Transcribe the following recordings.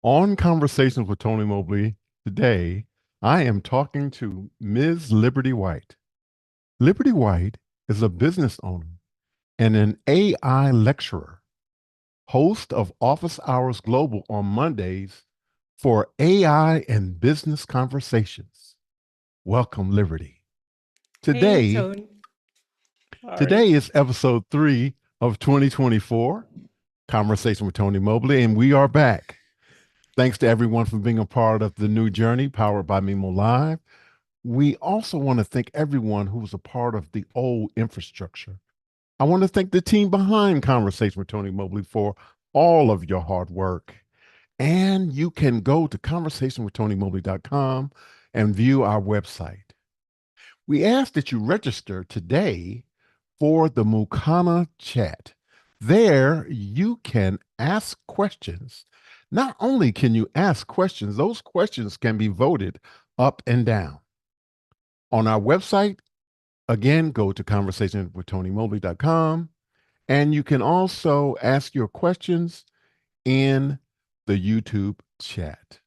On Conversations with Tony Mobley today, I am talking to Ms. Liberty White. Liberty White is a business owner and an AI lecturer, host of Office Hours Global on Mondays for AI and business conversations. Welcome, Liberty. Hey, Today, Tony. All today right. is episode 3 of 2024, Conversation with Tony Mobley, and we are back. Thanks to everyone for being a part of the new journey powered by Mimo Live. We also want to thank everyone who was a part of the old infrastructure. I want to thank the team behind Conversation with Tony Mobley for all of your hard work. And you can go to conversationwithTonyMobley.com and view our website. We ask that you register today for the Mukana chat. There, you can ask questions. Not only can you ask questions, those questions can be voted up and down. On our website, again, go to conversationwithTonyMobley.com, and you can also ask your questions in the YouTube chat.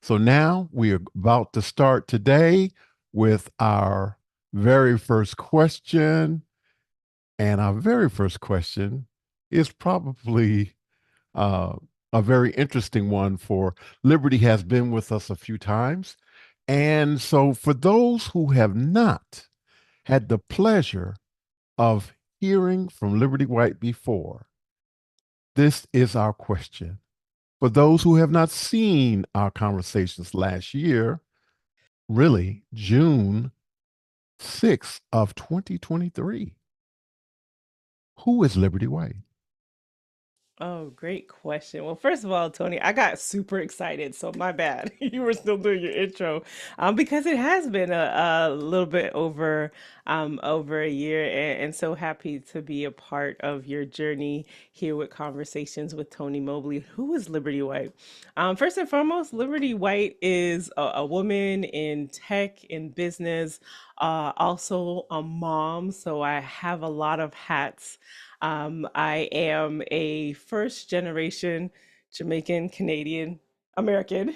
So now we are about to start today with our very first question. And our very first question is probably a very interesting one, for Liberty has been with us a few times. And so for those who have not had the pleasure of hearing from Liberty White before, this is our question. For those who have not seen our conversations last year, really June 6th of 2023. Who is Liberty White? Oh, great question. Well, first of all, Tony, I got super excited, so my bad. You were still doing your intro, because it has been a little bit over a year, and so happy to be a part of your journey here with Conversations with Tony Mobley. Who is Liberty White? First and foremost, Liberty White is a woman in tech, in business, also a mom, so I have a lot of hats. I am a first generation Jamaican Canadian American.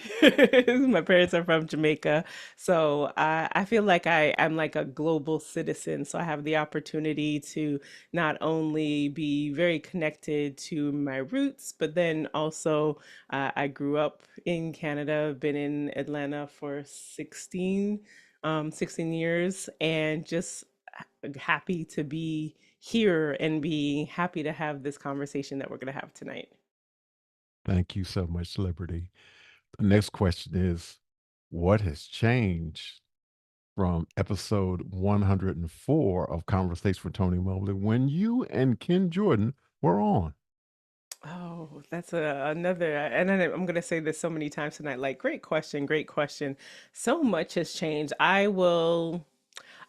My parents are from Jamaica. So I feel like I'm like a global citizen. So I have the opportunity to not only be very connected to my roots, but then also I grew up in Canada, been in Atlanta for 16 years, and just happy to be here and be happy to have this conversation that we're going to have tonight. Thank you so much, Liberty. The next question is, what has changed from episode 104 of Conversation with Tony Mobley when you and Ken Jordan were on? Oh, that's another, and I'm going to say this so many times tonight. Like, great question, great question. So much has changed.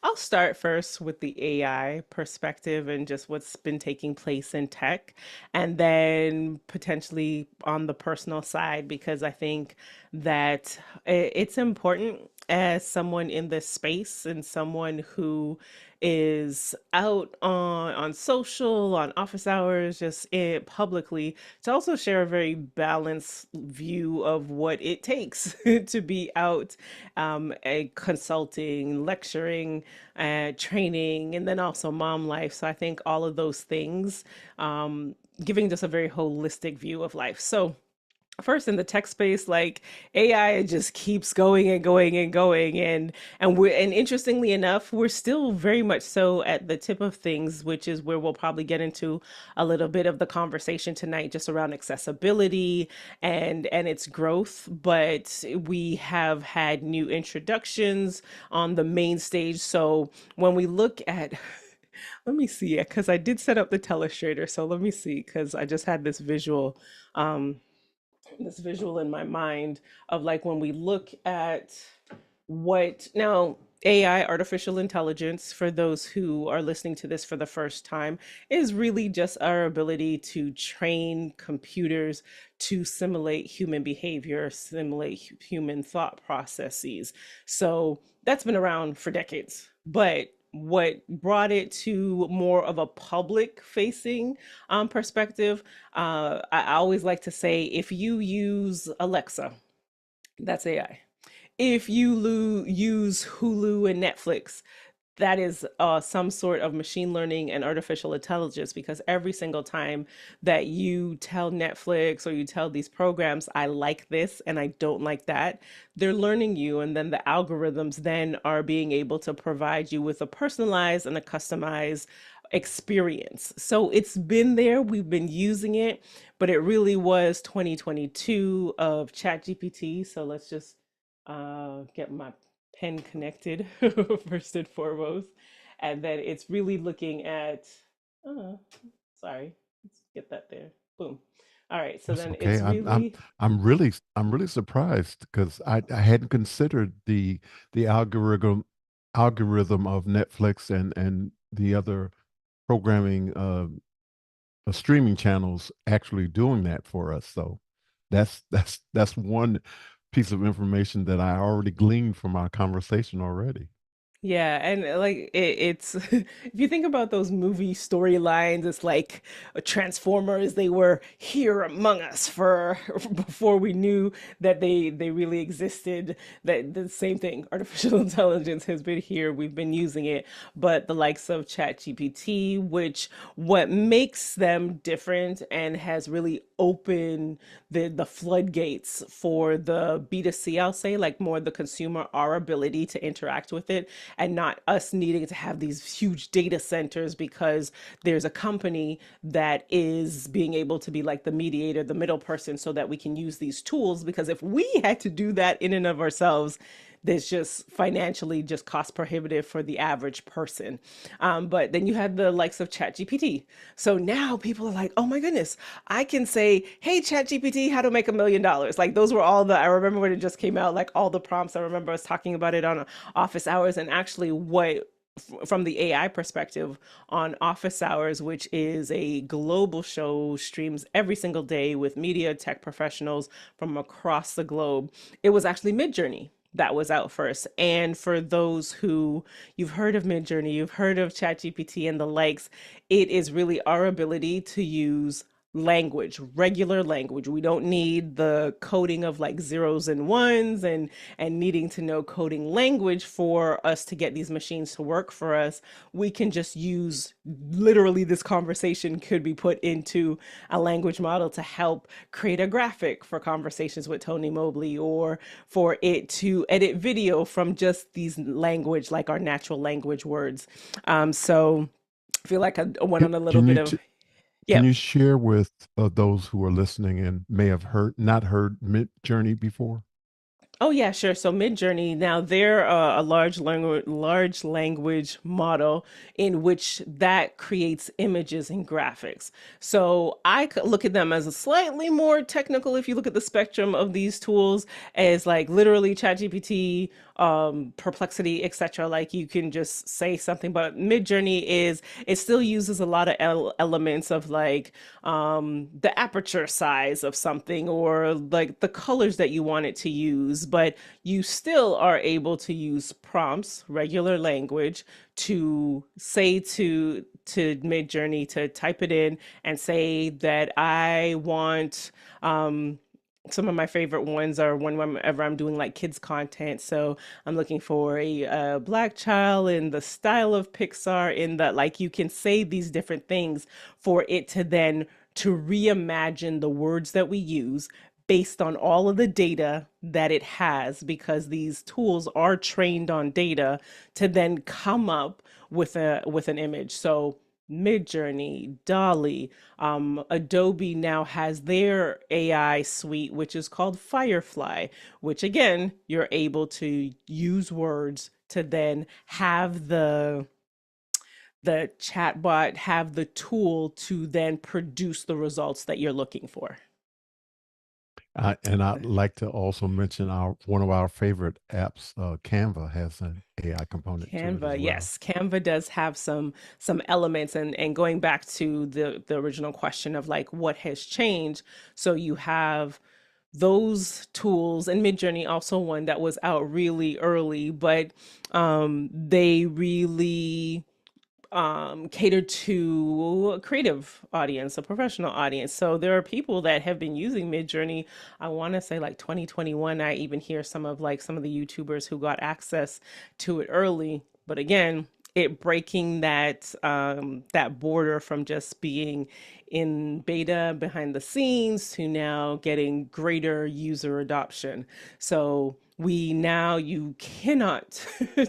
I'll start first with the AI perspective and just what's been taking place in tech, and then potentially on the personal side, because I think that it's important as someone in this space and someone who is out on social, on office hours, just publicly, to also share a very balanced view of what it takes to be out, consulting, lecturing, training, and then also mom life. So I think all of those things, giving just a very holistic view of life. So first, in the tech space, like, AI just keeps going and going and going, and interestingly enough, we're still very much so at the tip of things, which is where we'll probably get into a little bit of the conversation tonight, just around accessibility and its growth. But we have had new introductions on the main stage. So when we look at let me see, because I did set up the telestrator, so let me see, because I just had um this visual in my mind of, like, when we look at what now, AI, artificial intelligence, for those who are listening to this for the first time, is really just our ability to train computers to simulate human behavior, simulate human thought processes. So that's been around for decades. But what brought it to more of a public facing perspective, I always like to say, if you use Alexa, that's AI. If you use Hulu and Netflix, that is some sort of machine learning and artificial intelligence, because every single time that you tell Netflix or you tell these programs, I like this and I don't like that, they're learning you. And then the algorithms then are being able to provide you with a personalized and a customized experience. So it's been there, we've been using it, but it really was 2022 of ChatGPT. So let's just get my pen connected first and foremost. And then it's really looking at, uh, sorry, let's get that there. Boom. All right. So That's then okay. it's really, I'm really surprised because I hadn't considered the algorithm of Netflix and the other programming streaming channels actually doing that for us. So that's one piece of information that I already gleaned from our conversation already. yeah, and it's if you think about those movie storylines, it's like Transformers. They were here among us for before we knew that they really existed. That the same thing, artificial intelligence has been here. We've been using it, but the likes of ChatGPT, which what makes them different and has really opened the floodgates for the B2C, I'll say, like more the consumer, our ability to interact with it, and not us needing to have these huge data centers because there's a company that is being able to be like the mediator, the middle person, so that we can use these tools. Because if we had to do that in and of ourselves, that's just financially just cost prohibitive for the average person. But then you had the likes of ChatGPT. So now people are like, oh my goodness, I can say, hey, ChatGPT, how to make $1 million. Like those were all the, I remember when it just came out, like all the prompts. I remember us talking about it on office hours, and actually what from the AI perspective on Office Hours, which is a global show, streams every single day with media tech professionals from across the globe. It was actually Midjourney that was out first. And for those who you've heard of Midjourney, you've heard of ChatGPT and the likes, it is really our ability to use language, regular language. We don't need the coding of like zeros and ones and needing to know coding language for us to get these machines to work for us. We can just use literally this conversation could be put into a language model to help create a graphic for conversations with Tony Mobley, or for it to edit video from just these language, like our natural language words. So I feel like I went Can, on a little can bit you of, can yeah. you share with those who are listening and may have heard not heard Mid Journey before? Oh yeah, sure. So Midjourney, now they're a large language model in which that creates images and graphics. So I could look at them as a slightly more technical, if you look at the spectrum of these tools, as like literally ChatGPT, Perplexity, etc. Like you can just say something, but Midjourney is, it still uses a lot of elements of like the aperture size of something, or like the colors that you want it to use, but you still are able to use prompts, regular language, to say to Midjourney to type it in and say that I want some of my favorite ones are whenever I'm doing like kids content. So I'm looking for a black child in the style of Pixar, in that like you can say these different things for it to then to reimagine the words that we use based on all of the data that it has, because these tools are trained on data to then come up with an image. So Midjourney, Dolly, Adobe now has their AI suite, which is called Firefly, which again, you're able to use words to then have the chatbot have the tool to then produce the results that you're looking for. And I'd like to also mention our one of our favorite apps, Canva, has an AI component to it as Canva, well. yes, Canva does have some elements, and going back to the original question of like what has changed. So you have those tools, and Midjourney also one that was out really early, but they really catered to a creative audience, a professional audience. So there are people that have been using Midjourney. I want to say like 2021. I even hear some of the YouTubers who got access to it early. But again, it breaking that border from just being in beta behind the scenes to now getting greater user adoption. So we now, you cannot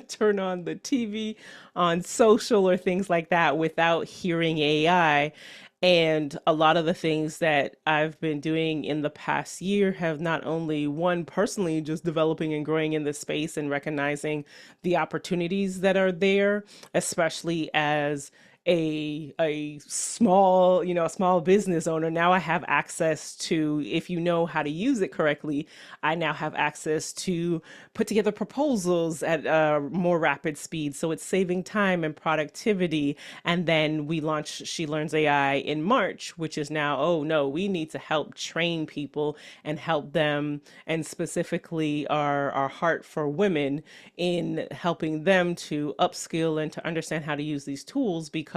turn on the TV on social or things like that without hearing AI. And a lot of the things that I've been doing in the past year have not only one personally just developing and growing in this space and recognizing the opportunities that are there, especially as a small, a small business owner. Now I have access to, if you know how to use it correctly, I now have access to put together proposals at a more rapid speed. So it's saving time and productivity. And then we launched She Learns AI in March, which is now, oh no, we need to help train people and help them, and specifically our heart for women, in helping them to upskill and to understand how to use these tools. Because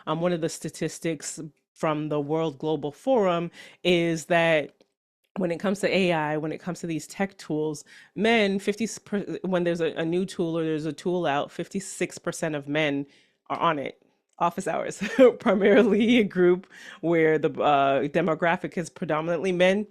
one of the statistics from the World Global Forum is that when it comes to AI, when it comes to these tech tools, men 50, when there's a new tool or there's a tool out, 56% of men are on it. Office hours, primarily a group where the demographic is predominantly men.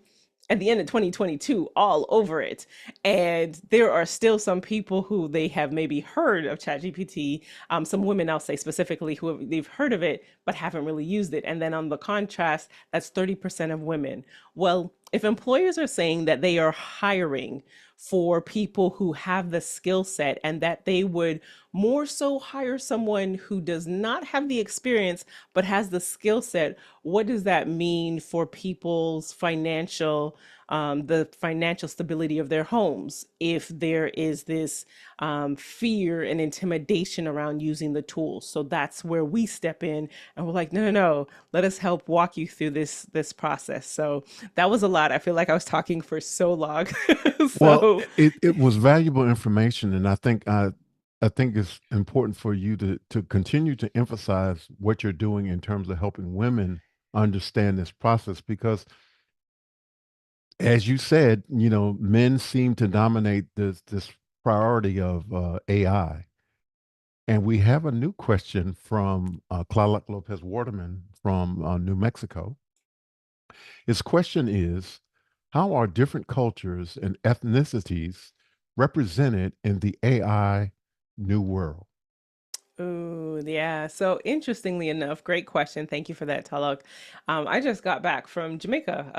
At the end of 2022, all over it. And there are still some people who they have maybe heard of ChatGPT, some women I'll say specifically who they've heard of it but haven't really used it. And then on the contrast, that's 30% of women. Well, if employers are saying that they are hiring for people who have the skill set and that they would more so hire someone who does not have the experience but has the skill set, what does that mean for people's the financial stability of their homes if there is this fear and intimidation around using the tools? So that's where we step in and we're like, no, no, no, let us help walk you through this process. So that was a lot. I feel like I was talking for so long. Well, So it was valuable information, and I think it's important for you to continue to emphasize what you're doing in terms of helping women understand this process because as you said, you know, men seem to dominate this priority of AI. And we have a new question from Clark Lopez Waterman from New Mexico. His question is, how are different cultures and ethnicities represented in the AI new world? ooh, yeah. So interestingly enough, great question. Thank you for that, Talok. I just got back from Jamaica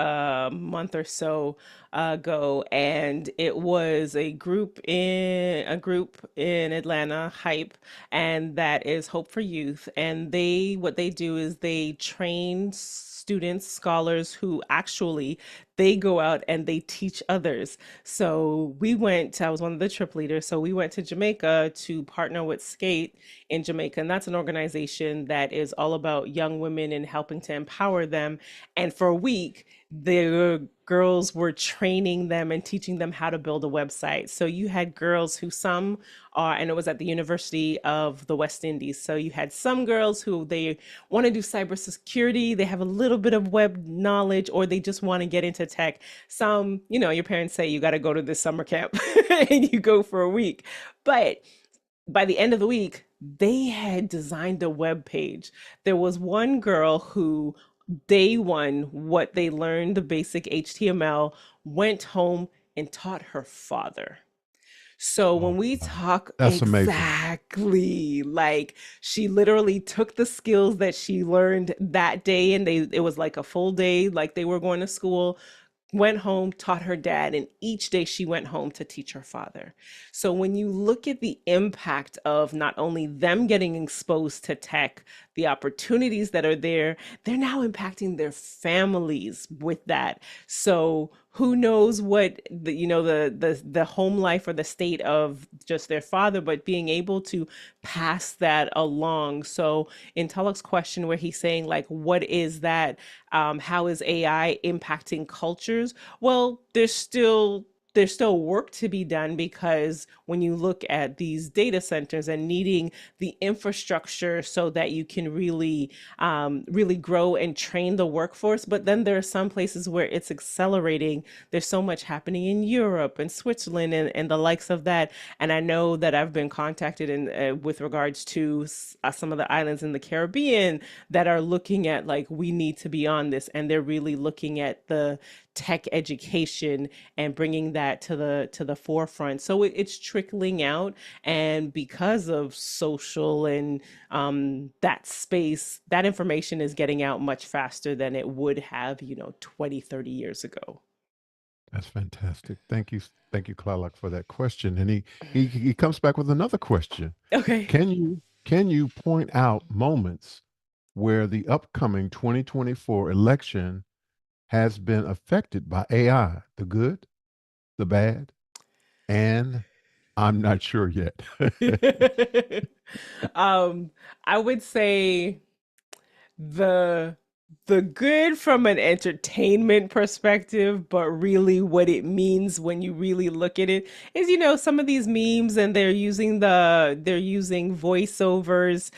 a month or so ago, and it was a group in Atlanta, Hype, and that is Hope for Youth. And what they do is they train students, scholars who actually they go out and they teach others. So I was one of the trip leaders. So we went to Jamaica to partner with Skate in Jamaica. And that's an organization that is all about young women and helping to empower them. And for a week, the girls were training them and teaching them how to build a website. So you had girls who some are, and it was at the University of the West Indies. So you had some girls who they want to do cybersecurity, they have a little bit of web knowledge, or they just want to get into tech. Some, your parents say you got to go to this summer camp and you go for a week. But by the end of the week, they had designed a web page. There was one girl who, day one, what they learned, the basic HTML, went home and taught her father. So when Oh, we wow. talk That's amazing. exactly, like she literally took the skills that she learned that day and it was like a full day, like they were going to school, went home, taught her dad, and each day she went home to teach her father. So when you look at the impact of not only them getting exposed to tech, the opportunities that are there, they're now impacting their families with that. So who knows what the home life or the state of just their father, but being able to pass that along. So in Tulloch's question where he's saying like, what is that, how is AI impacting cultures? Well, there's still work to be done because when you look at these data centers and needing the infrastructure so that you can really grow and train the workforce, but then there are some places where it's accelerating. There's so much happening in Europe and Switzerland and the likes of that. And I know that I've been contacted with regards to some of the islands in the Caribbean that are looking at like we need to be on this, and they're really looking at the tech education and bringing that to the forefront. So it's trickling out, and because of social and that space, that information is getting out much faster than it would have 20, 30 years ago. That's fantastic. Thank you, Clark, for that question. And he comes back with another question. Okay. Can you point out moments where the upcoming 2024 election has been affected by AI, the good, the bad, and I'm not sure yet. um I would say the the good from an entertainment perspective, but really what it means when you really look at it is, some of these memes and they're using voiceovers,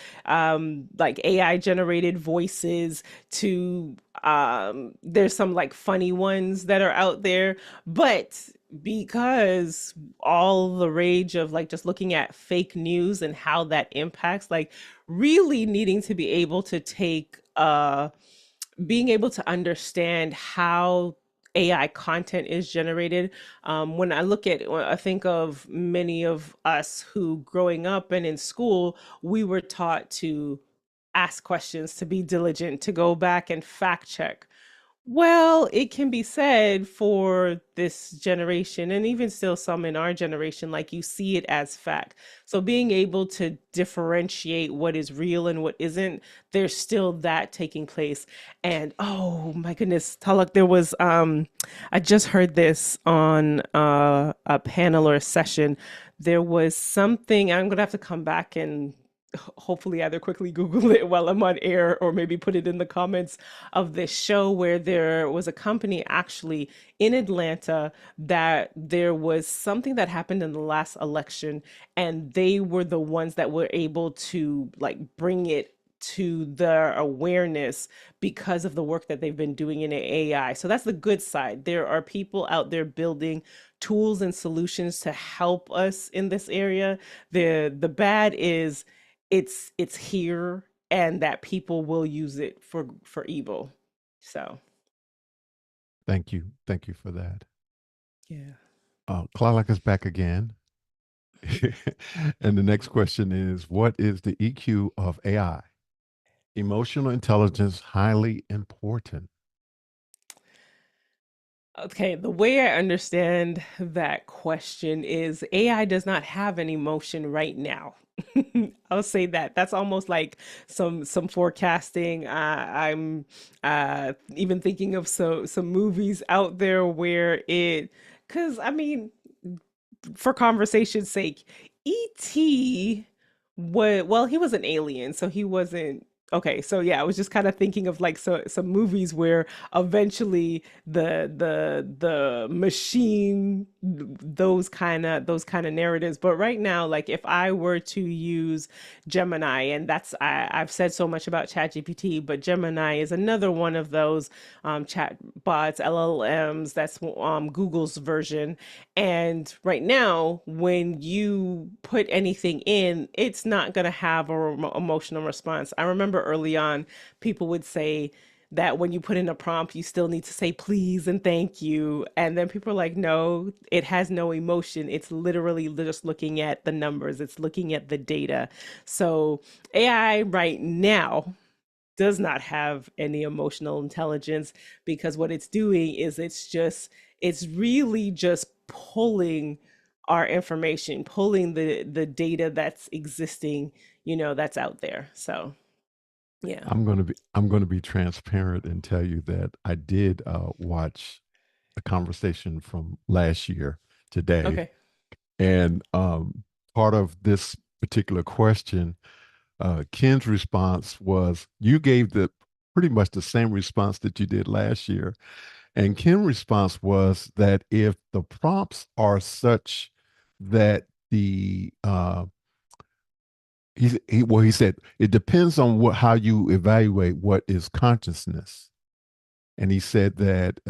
like AI generated voices to there's some like funny ones that are out there, but because all the rage of like just looking at fake news and how that impacts, like really needing to be able to take being able to understand how AI content is generated. When I think of many of us who growing up and in school, we were taught to ask questions, to be diligent, to go back and fact check. Well, it can be said for this generation, and even still some in our generation, like you see it as fact. So being able to differentiate what is real and what isn't, there's still that taking place. And oh my goodness, Talak, there was I just heard this on a panel or a session. There was something, I'm gonna have to come back and hopefully either quickly Google it while I'm on air or maybe put it in the comments of this show where there was a company actually in Atlanta that there was something that happened in the last election and they were the ones that were able to like bring it to their awareness because of the work that they've been doing in AI. So that's the good side. There are people out there building tools and solutions to help us in this area. The bad is it's here and that people will use it for evil. So, Thank you for that. yeah. Clark is back again. And the next question is, what is the EQ of AI? Emotional intelligence, highly important. Okay, the way I understand that question is AI does not have an emotion right now. I'll say that. That's almost like some forecasting. I'm even thinking of some movies out there where because I mean, for conversation's sake, E.T. well, he was an alien, so he wasn't okay. So yeah, I was just kind of thinking of like some movies where eventually the machine those kind of narratives. But right now, like if I were to use Gemini, and I've said so much about ChatGPT, but Gemini is another one of those chat bots, LLMs. That's Google's version. And right now, when you put anything in, it's not going to have a emotional response. I remember early on, people would say that when you put in a prompt, you still need to say please and thank you. And then people are like, no, it has no emotion. It's literally just looking at the numbers, it's looking at the data. So AI right now does not have any emotional intelligence because what it's doing is it's really just pulling our information, pulling the data that's existing, that's out there. So, yeah. I'm going to be transparent and tell you that I did watch a conversation from last year today, Okay. and part of this particular question, Ken's response was you gave the pretty much the same response that you did last year, and Ken's response was that if the prompts are such that he said it depends on what how you evaluate what is consciousness, and he said that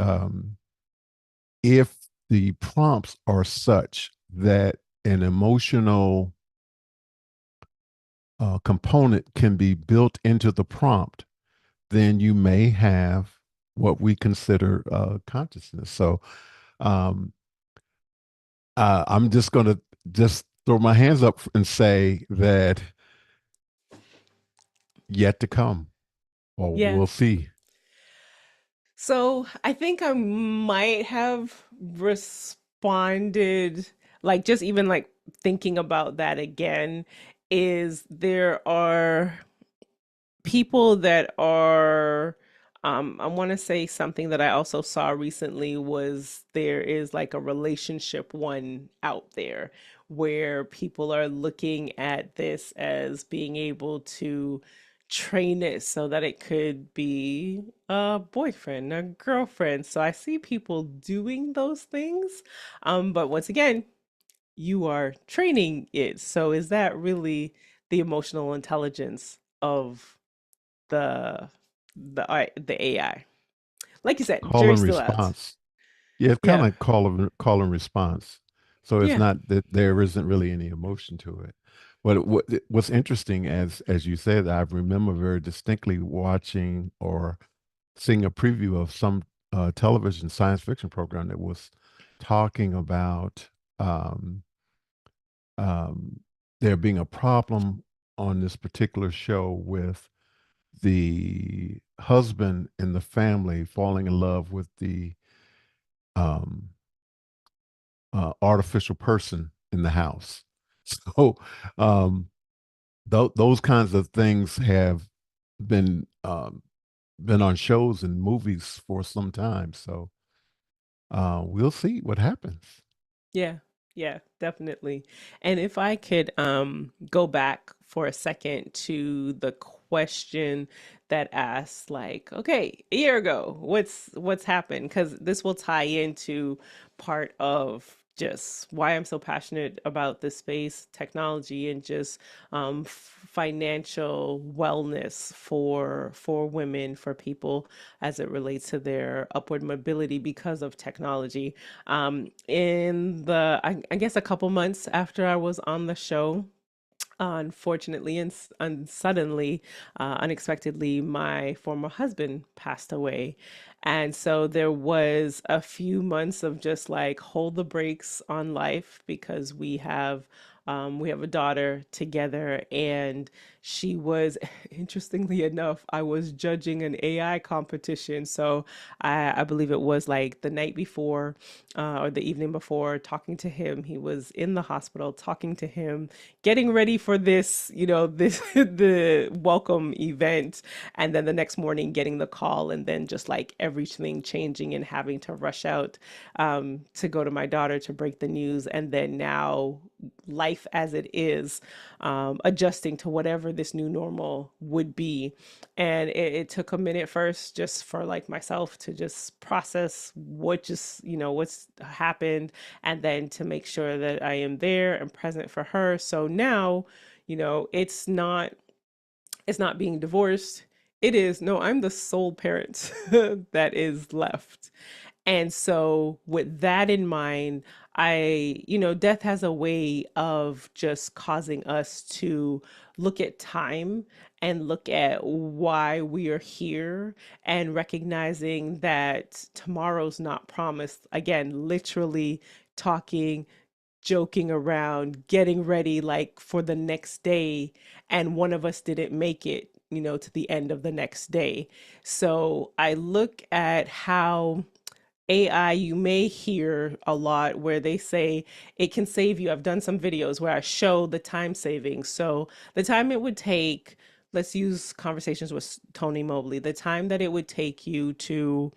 if the prompts are such that an emotional component can be built into the prompt, then you may have what we consider consciousness. So um, I'm just going to just throw my hands up and say that yet to come, or Yeah. we'll see. So I think I might have responded, like just even like thinking about that again, is there are people that are I want to say something that I also saw recently was there is like a relationship one out there where people are looking at this as being able to train it so that it could be a boyfriend, a girlfriend. So I see people doing those things. But once again, you are training it. So is that really the emotional intelligence of the AI? Like you said, Call jury's and still out. response. Yeah, it's kind Yeah. of like call and response. So it's Yeah. not that there isn't really any emotion to it. But what's interesting, as you said, I remember very distinctly watching or seeing a preview of some television science fiction program that was talking about um, um, there being a problem on this particular show with the husband in the family falling in love with the um, artificial person in the house. So um, those kinds of things have been been on shows and movies for some time. So we'll see what happens. Yeah, yeah, definitely. And if I could go back for a second to the question that asked like, okay, a year ago, what's happened? Because this will tie into part of just why I'm so passionate about this space, technology, and just financial wellness for women, for people as it relates to their upward mobility because of technology. In I guess a couple months after I was on the show, unfortunately and suddenly, unexpectedly, my former husband passed away. And so there was a few months of just like hold the brakes on life because we have a daughter together, and she was, interestingly enough, I was judging an AI competition. So I believe it was like the night before, or the evening before, talking to him. He was in the hospital, talking to him, getting ready for this, this the welcome event, and then the next morning getting the call, and then just like everything changing and having to rush out to go to my daughter to break the news, and then now life as it is, adjusting to whatever this new normal would be. And it took a minute first just for like myself to just process what just, what's happened, and then to make sure that I am there and present for her. So now, it's not being divorced. It is, no, I'm the sole parent that is left. And so, with that in mind, death has a way of just causing us to look at time and look at why we are here, and recognizing that tomorrow's not promised. Again, literally talking, joking around, getting ready like for the next day, and one of us didn't make it, to the end of the next day. So I look at how AI, you may hear a lot where they say it can save you. I've done some videos where I show the time savings. So the time it would take, let's use conversations with Tony Mobley, the time that it would take you to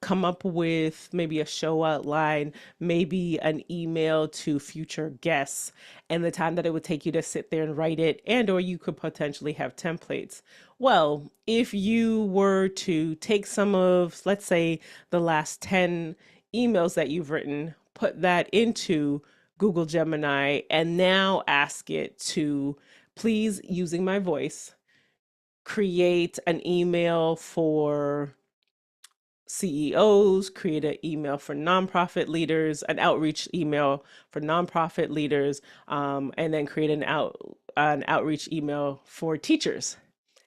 come up with maybe a show outline, maybe an email to future guests, and the time that it would take you to sit there and write it, and or you could potentially have templates. Well, if you were to take some of, let's say, the last 10 emails that you've written, put that into Google Gemini, and now ask it to please, using my voice, create an email for CEOs, create an email for nonprofit leaders, an outreach email for nonprofit leaders, and then create an outreach email for teachers.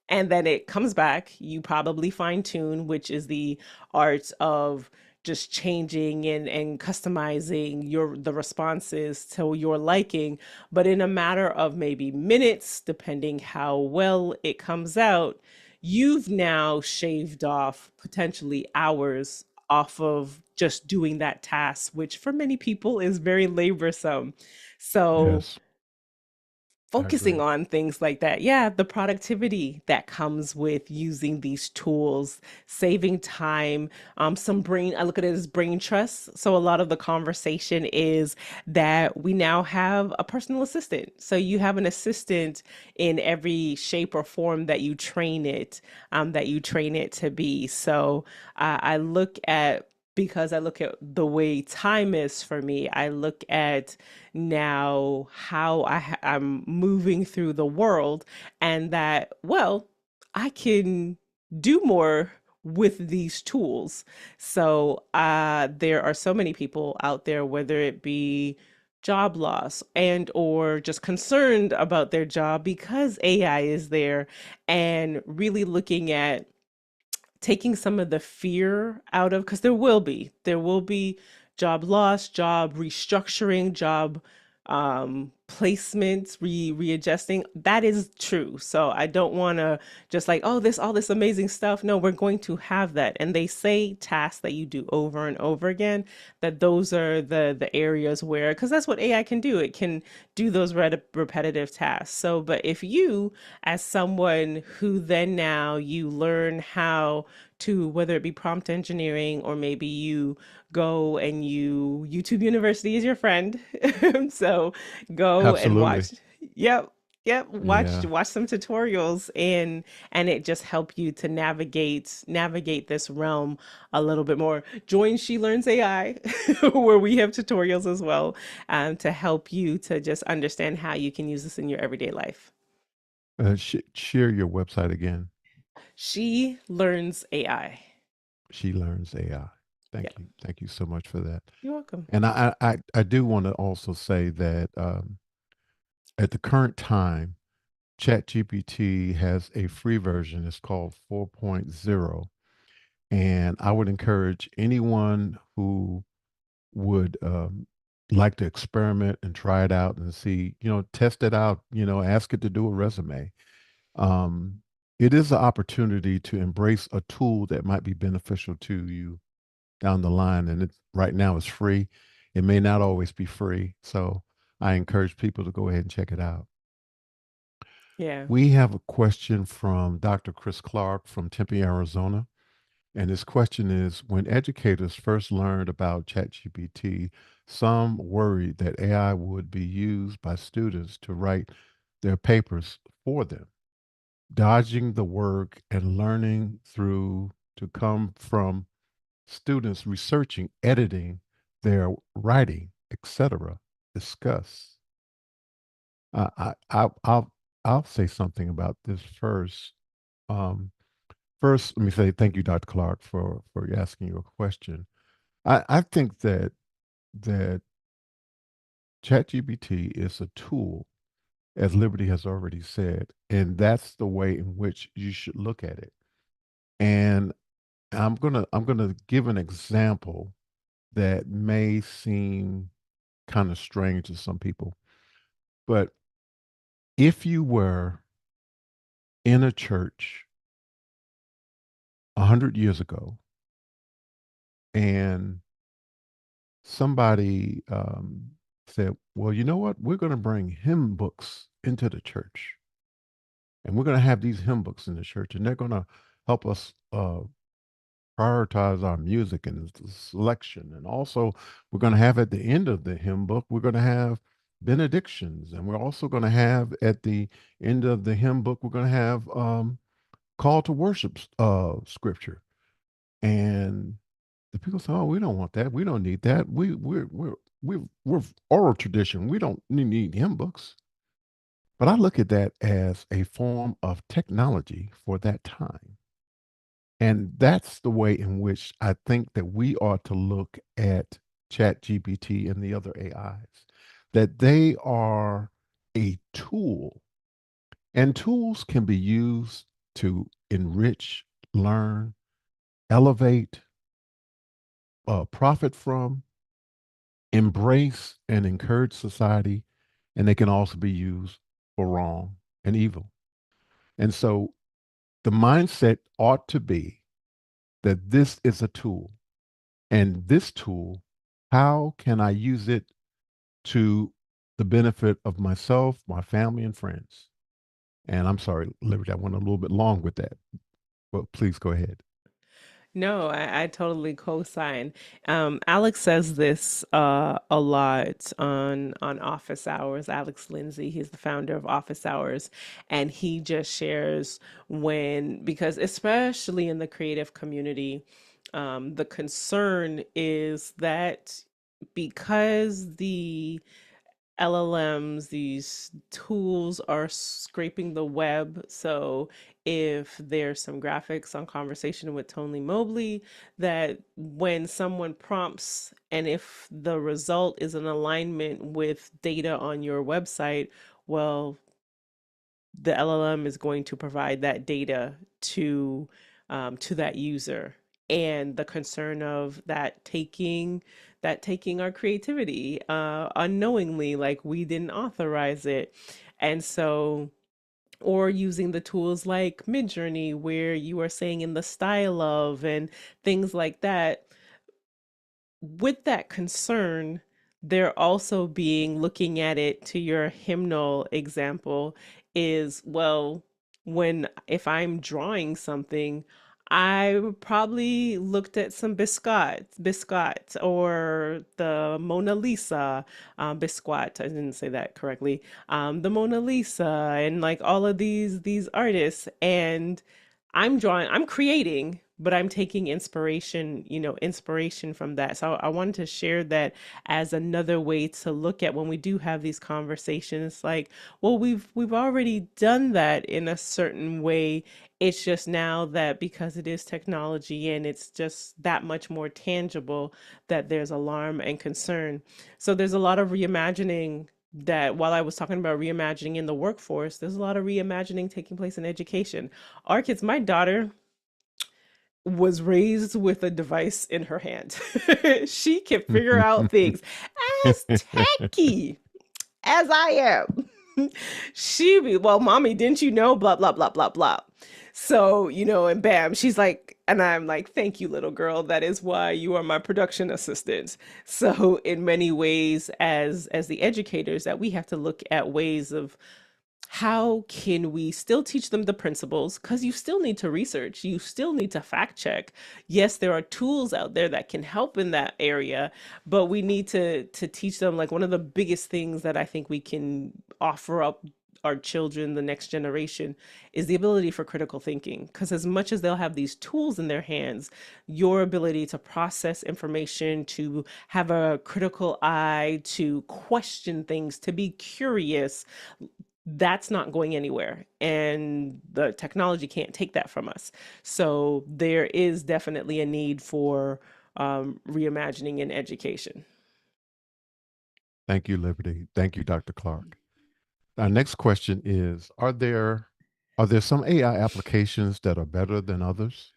And then it comes back. You probably fine tune, which is the art of just changing and customizing the responses to your liking. But in a matter of maybe minutes, depending how well it comes out, you've now shaved off potentially hours off of just doing that task, which for many people is very laborsome. So Yes, I focusing agree. on things like that. Yeah, the productivity that comes with using these tools, saving time, I look at it as brain trust. So a lot of the conversation is that we now have a personal assistant. So you have an assistant in every shape or form that you train it to be. So I look at, because I look at the way time is for me, I look at now how I'm moving through the world, and that, well, I can do more with these tools. So there are so many people out there, whether it be job loss and or just concerned about their job because AI is there, and really looking at taking some of the fear out of, because there will be job loss, job restructuring, job placements, readjusting, that is true. So I don't want to just like, oh, this all this amazing stuff. No, we're going to have that. And they say tasks that you do over and over again, that those are the areas where, because that's what AI can do. It can do those repetitive tasks. So, but if you, as someone who then now you learn how to, whether it be prompt engineering, or maybe you go and YouTube University is your friend. So go and Absolutely. watch. Yep. Yep, Yeah. watch some tutorials, and it just help you to navigate this realm a little bit more. Join She Learns AI, where we have tutorials as well, to help you to just understand how you can use this in your everyday life. Share your website again. She Learns AI. She Learns AI. Yeah, Thank you. Thank you so much for that. you're welcome. And I do want to also say that at the current time, ChatGPT has a free version. It's called 4.0. And I would encourage anyone who would like to experiment and try it out and see, test it out, ask it to do a resume. Um, it is an opportunity to embrace a tool that might be beneficial to you down the line. And right now it's free. It may not always be free. So I encourage people to go ahead and check it out. Yeah. We have a question from Dr. Chris Clark from Tempe, Arizona. And his question is, when educators first learned about ChatGPT, some worried that AI would be used by students to write their papers for them, dodging the work and learning through to come from students researching, editing their writing, etc. Discuss. I'll say something about this first. Um, First, let me say thank you, Dr. Clark, for asking your question. I think that ChatGPT is a tool, as Liberty has already said, and that's the way in which you should look at it. And I'm gonna give an example that may seem kind of strange to some people, but if you were in a church 100 years ago and somebody said, "Well, you know what? We're going to bring hymn books into the church, and we're going to have these hymn books in the church, and they're going to help us prioritize our music and the selection. And also, we're going to have at the end of the hymn book, we're going to have benedictions, and we're also going to have at the end of the hymn book, we're going to have call to worship scripture." And the people say, "Oh, we don't want that. We don't need that. We're oral tradition. We don't need hymn books." But I look at that as a form of technology for that time. And that's the way in which I think that we ought to look at ChatGPT and the other AIs, that they are a tool, and tools can be used to enrich, learn, elevate, profit from, embrace, and encourage society, and they can also be used for wrong and evil. And so the mindset ought to be that this is a tool, and this tool, how can I use it to the benefit of myself, my family, and friends? And I'm sorry, Liberty, I went a little bit long with that, but please go ahead. No, I totally co-sign. Alex says this a lot on Office Hours. Alex Lindsay, he's the founder of Office Hours, and he just shares when, because especially in the creative community, the concern is that because the LLMs, these tools are scraping the web. So if there's some graphics on Conversation with Tony Mobley, that when someone prompts and if the result is in alignment with data on your website, well, the LLM is going to provide that data to that user. and the concern of that taking our creativity unknowingly, like we didn't authorize it. And so, or using the tools like Midjourney, where you are saying in the style of and things like that. With that concern, they're also being looking at it to your hymnal example is, well, when if I'm drawing something, I probably looked at some Biscuit, or the Mona Lisa, Biscuit. I didn't say that correctly. The Mona Lisa, and like all of these artists, and I'm creating, but I'm taking inspiration from that. So I wanted to share that as another way to look at when we do have these conversations. Like, well, we've already done that in a certain way. It's just now that because it is technology and it's just that much more tangible, that there's alarm and concern. So there's a lot of reimagining, that while I was talking about reimagining in the workforce, there's a lot of reimagining taking place in education. Our kids, my daughter was raised with a device in her hand. She can figure out things as techy as I am. She be, well, mommy, didn't you know? Blah, blah, blah, blah, blah. So, and bam, she's like, and I'm like, thank you, little girl. That is why you are my production assistant. So, in many ways, as the educators, that we have to look at ways of how can we still teach them the principles, because you still need to research, you still need to fact check. Yes, there are tools out there that can help in that area, but we need to teach them. Like, one of the biggest things that I think we can offer up our children, the next generation, is the ability for critical thinking, because as much as they'll have these tools in their hands, your ability to process information, to have a critical eye, to question things, to be curious, that's not going anywhere, and the technology can't take that from us. So there is definitely a need for reimagining in education. Thank you, Liberty. Thank you, Dr. Clark. Our next question is, are there some AI applications that are better than others?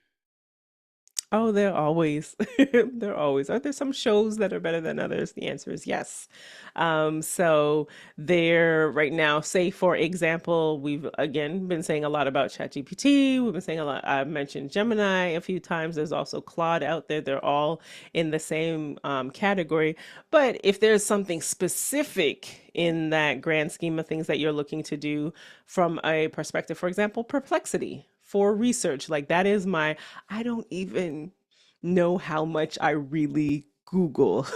Oh, they're always, they're always. Are there some shows that are better than others? The answer is yes. So there right now, say for example, we've again been saying a lot about ChatGPT. We've been saying a lot. I've mentioned Gemini a few times. There's also Claude out there. They're all in the same category. But if there's something specific in that grand scheme of things that you're looking to do from a perspective, for example, Perplexity for research, like that is my, I don't even know how much I really Google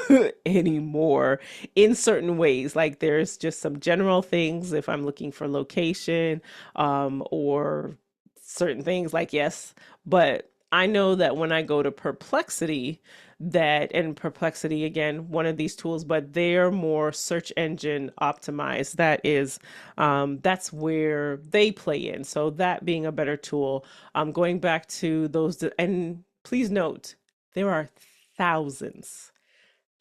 anymore in certain ways. Like, there's just some general things if I'm looking for location, or certain things, like, yes, but I know that when I go to Perplexity, that, and Perplexity, again, one of these tools, but they're more search engine optimized. That's where they play in. So that being a better tool, going back to those, and please note, there are thousands,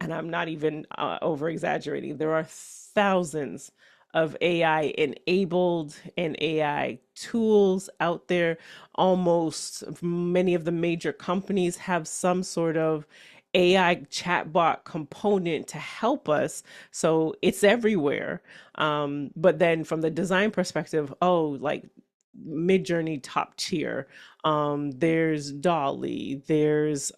and I'm not even over exaggerating. There are thousands of AI enabled and AI tools out there. Almost many of the major companies have some sort of AI chatbot component to help us. So it's everywhere. But then from the design perspective, oh, like Midjourney top tier. There's Dolly, there's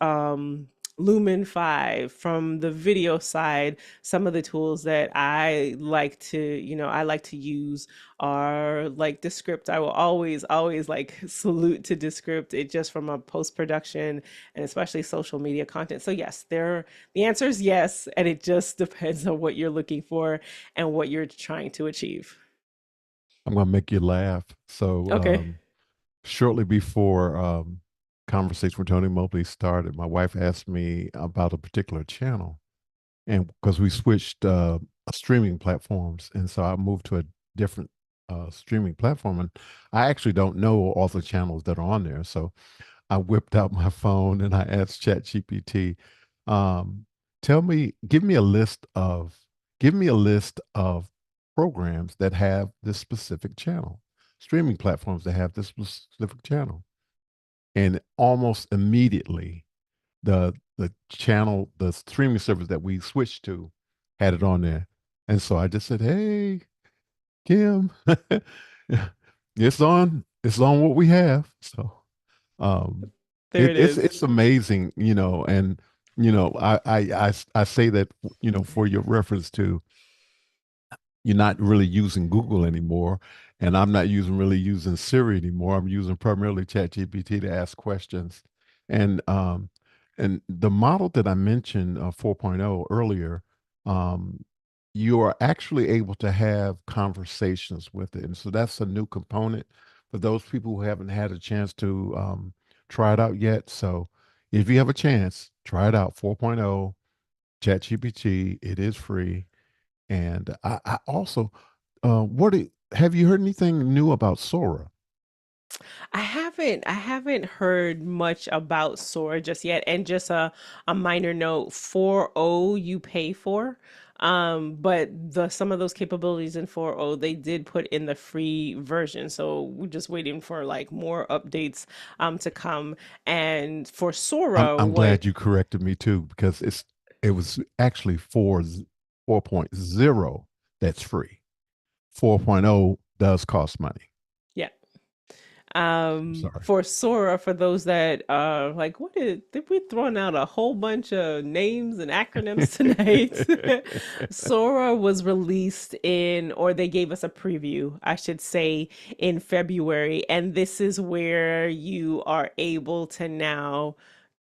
Lumen 5. From the video side, some of the tools that I like to use are like Descript. I will always like salute to Descript, it just from a post-production and especially social media content. So yes, the answer is yes, and it just depends on what you're looking for and what you're trying to achieve. I'm going to make you laugh. So, Okay. shortly before conversation with Tony Mobley started, my wife asked me about a particular channel, and because we switched streaming platforms, and so I moved to a different streaming platform, and I actually don't know all the channels that are on there. So I whipped out my phone and I asked ChatGPT, um, tell me, give me a list of programs that have this specific channel, streaming platforms that have this specific channel. And almost immediately the channel, the streaming service that we switched to had it on there. And so I just said, "Hey, Kim, it's on what we have." So um There it is. it's amazing, and I say that, for your reference to, you're not really using Google anymore, and I'm not using Siri anymore. I'm using primarily ChatGPT to ask questions, and the model that I mentioned, 4.0 earlier, um, you are actually able to have conversations with it, and so that's a new component for those people who haven't had a chance to try it out yet. So, if you have a chance, try it out. 4.0 ChatGPT. It is free, and I also, have you heard anything new about Sora? I haven't heard much about Sora just yet. And just a minor note, 4.0 you pay for. But the some of those capabilities in 4.0 they did put in the free version. So we're just waiting for like more updates to come. And for Sora, I'm what glad you corrected me too, because it was actually 4.0 that's free. 4.0 does cost money. yeah. I'm sorry. For Sora, for those that like, did we throwing out a whole bunch of names and acronyms tonight? Sora was released in, or they gave us a preview, I should say, in February, and this is where you are able to now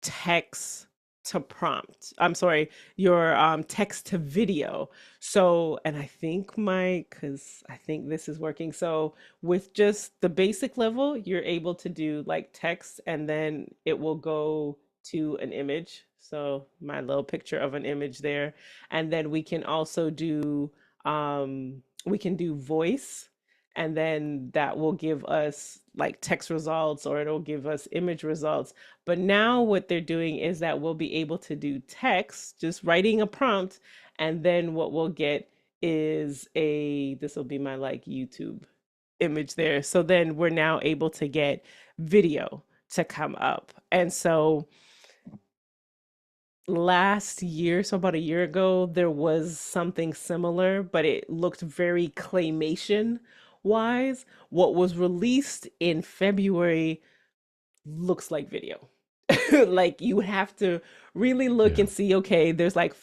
text to prompt. I'm sorry, your text to video. So, and I think because I think this is working. So, with just the basic level, you're able to do like text and then it will go to an image. So, my little picture of an image there. And then we can do voice, and then that will give us like text results or it'll give us image results. But now what they're doing is that we'll be able to do text, just writing a prompt, and then what we'll get is this will be my like YouTube image there. So then we're now able to get video to come up. And so last year, so about a year ago, there was something similar, but it looked very claymation wise. What was released in February looks like video. Like you have to really look Yeah. and see, okay, there's like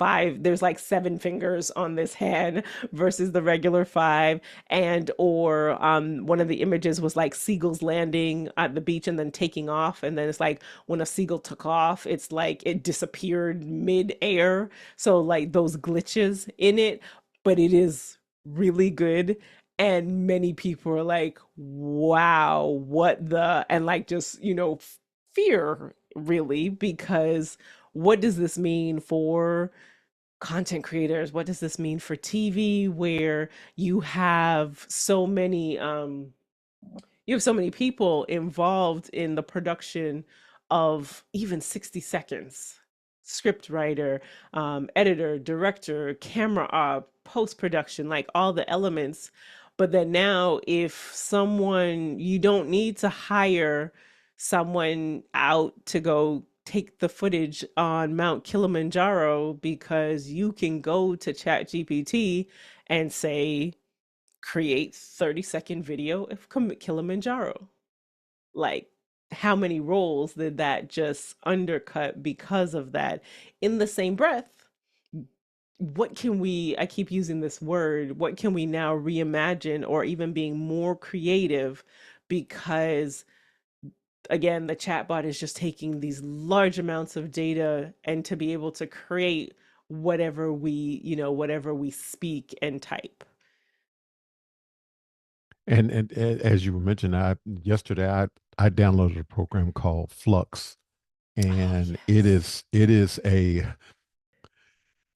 seven fingers on this hand versus the regular five. And or one of the images was like seagulls landing at the beach and then taking off. And then it's like when a seagull took off, it's like it disappeared mid-air. So like those glitches in it, but it is really good. And many people are like, wow, what the, and like just, fear really, because what does this mean for content creators? What does this mean for TV where you have so many people involved in the production of even 60 seconds? Script writer, editor, director, camera op, post production, like all the elements. But then now, if you don't need to hire someone out to go take the footage on Mount Kilimanjaro, because you can go to ChatGPT and say, create 30-second video of Kilimanjaro. Like, how many roles did that just undercut because of that? In the same breath, I keep using this word, what can we now reimagine or even being more creative? Because again, the chatbot is just taking these large amounts of data and to be able to create whatever we speak and type. And as you mentioned, I downloaded a program called Flux, Oh, and yes.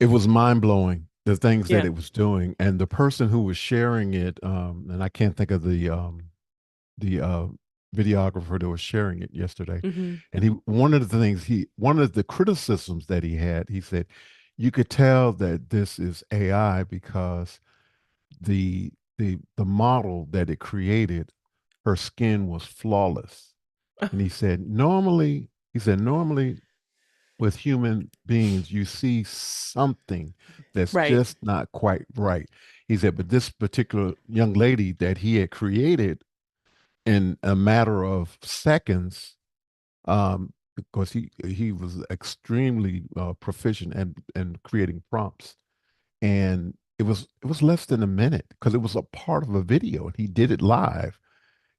it was mind blowing, the things that Yeah. it was doing, and the person who was sharing it, and I can't think of the videographer that was sharing it yesterday, Hmm. and one of the criticisms that he said, you could tell that this is AI because the model that it created, her skin was flawless. And he said normally with human beings, you see something that's Right. just not quite right. He said, but this particular young lady that he had created in a matter of seconds, because he was extremely proficient in creating prompts, and it was less than a minute because it was a part of a video, and he did it live,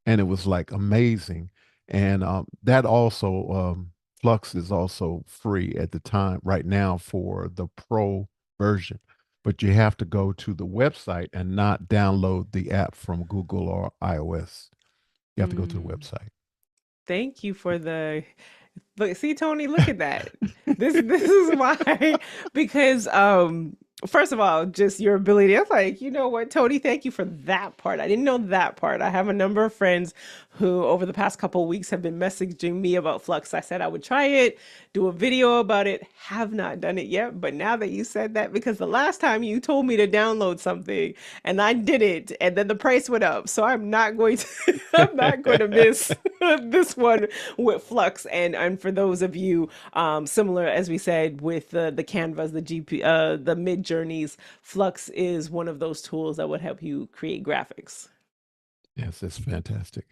and it was like amazing. And that also Flux is also free at the time right now for the pro version, but you have to go to the website and not download the app from Google or iOS. You have to go to the Mm. website. Thank you for the look. See, Tony, look at that. This is why because first of all, just your ability. I was like, you know what, Tony, thank you for that part. I didn't know that part. I have a number of friends who over the past couple of weeks have been messaging me about Flux. I said I would try it, do a video about it. Have not done it yet, but now that you said that, because the last time you told me to download something and I did it, and then the price went up, so I'm not going to I'm not going to miss this one with Flux. And for those of you, similar as we said with the Canvas, the Mid Journeys, Flux is one of those tools that would help you create graphics. Yes, it's fantastic.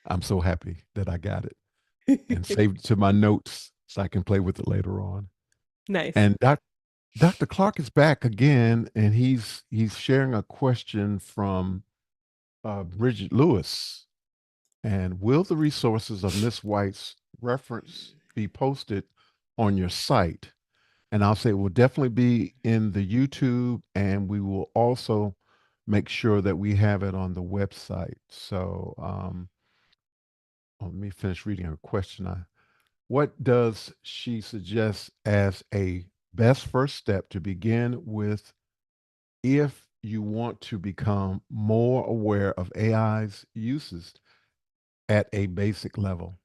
I'm so happy that I got it and saved it to my notes so I can play with it later on. Nice. And Dr. Clark is back again, and he's sharing a question from Bridget Lewis. And will the resources of Miss White's reference be posted on your site? And I'll say it will definitely be in the YouTube, and we will also make sure that we have it on the website. So let me finish reading her question. What does she suggest as a best first step to begin with if you want to become more aware of AI's uses at a basic level?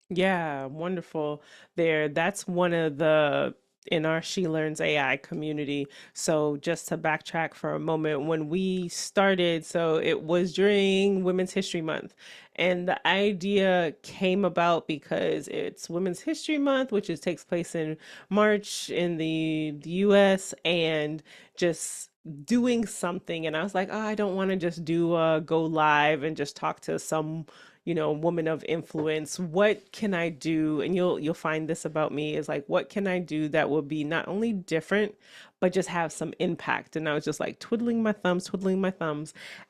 Yeah, wonderful. There, that's one of the in our She Learns AI community. So just to backtrack for a moment, when we started, so it was during Women's History Month. And the idea came about because it's Women's History Month, which takes place in March in the US, and just doing something. And I was like, oh, I don't want to just do go live and just talk to some woman of influence. What can I do? And you'll find this about me is like, what can I do that will be not only different but just have some impact? And I was just like twiddling my thumbs,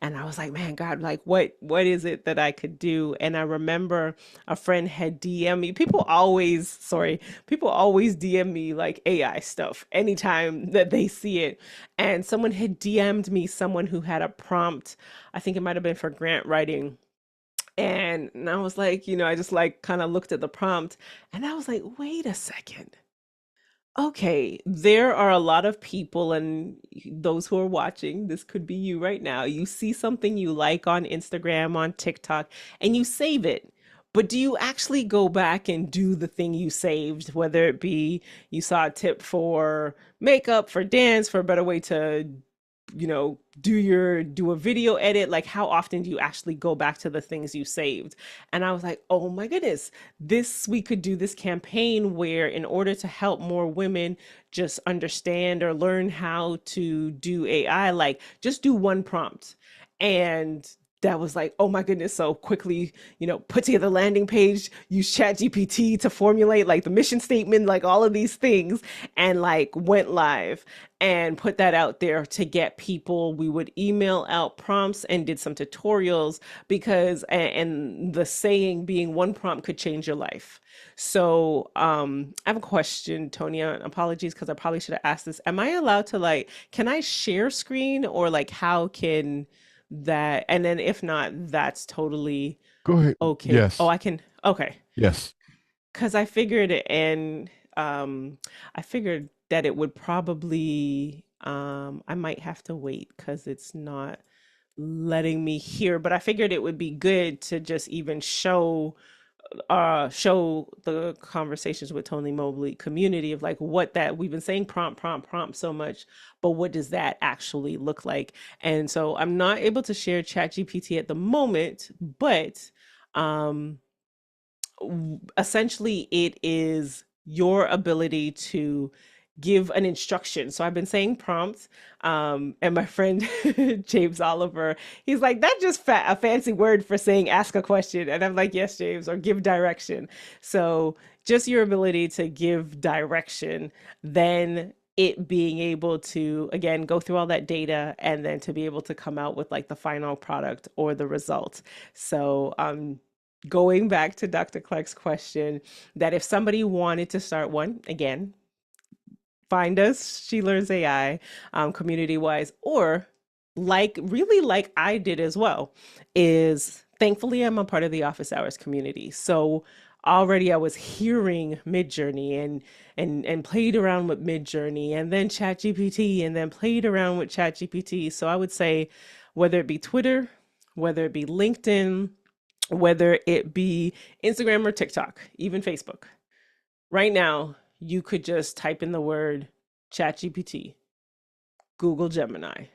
and I was like, man, God, like what is it that I could do? And I remember a friend had DM me. People always DM me like AI stuff anytime that they see it. And someone had DM'd me someone who had a prompt. I think it might have been for grant writing, and I was like, I just like kind of looked at the prompt, and I was like, wait a second. Okay, there are a lot of people, and those who are watching, this could be you right now. You see something you like on Instagram, on TikTok, and you save it. But do you actually go back and do the thing you saved, whether it be you saw a tip for makeup, for dance, for a better way to do a video edit? Like, how often do you actually go back to the things you saved? And I was like, oh my goodness, this we could do this campaign where, in order to help more women just understand or learn how to do AI, like just do one prompt. And that was like, oh my goodness. So quickly, put together a landing page, use Chat GPT to formulate like the mission statement, like all of these things, and like went live and put that out there to get people. We would email out prompts and did some tutorials, because and the saying being one prompt could change your life. So I have a question, Tony. Apologies, because I probably should have asked this. Am I allowed to, like, can I share screen, or like how can that, and then if not, that's totally Go ahead. okay. Oh, Yes. I can, okay. Yes. Because I figured, and I figured that it would probably, I might have to wait because it's not letting me hear, but I figured it would be good to just even show the Conversations with Tony Mobley community of like what that we've been saying, prompt so much, but what does that actually look like? And so I'm not able to share Chat GPT at the moment, but um essentially it is your ability to give an instruction. So I've been saying prompts, and my friend James Oliver, he's like, "That's just a fancy word for saying ask a question." And I'm like, "Yes, James," or give direction. So just your ability to give direction, then it being able to again go through all that data and then to be able to come out with like the final product or the result. So going back to Dr. Clark's question, that if somebody wanted to start one, again, find us, She Learns AI, community wise, or like really like I did as well, is thankfully I'm a part of the office hours community. So already I was hearing Midjourney and played around with Midjourney and then ChatGPT and then played around with ChatGPT. So I would say whether it be Twitter, whether it be LinkedIn, whether it be Instagram or TikTok, even Facebook. Right now, you could just type in the word ChatGPT, Google Gemini,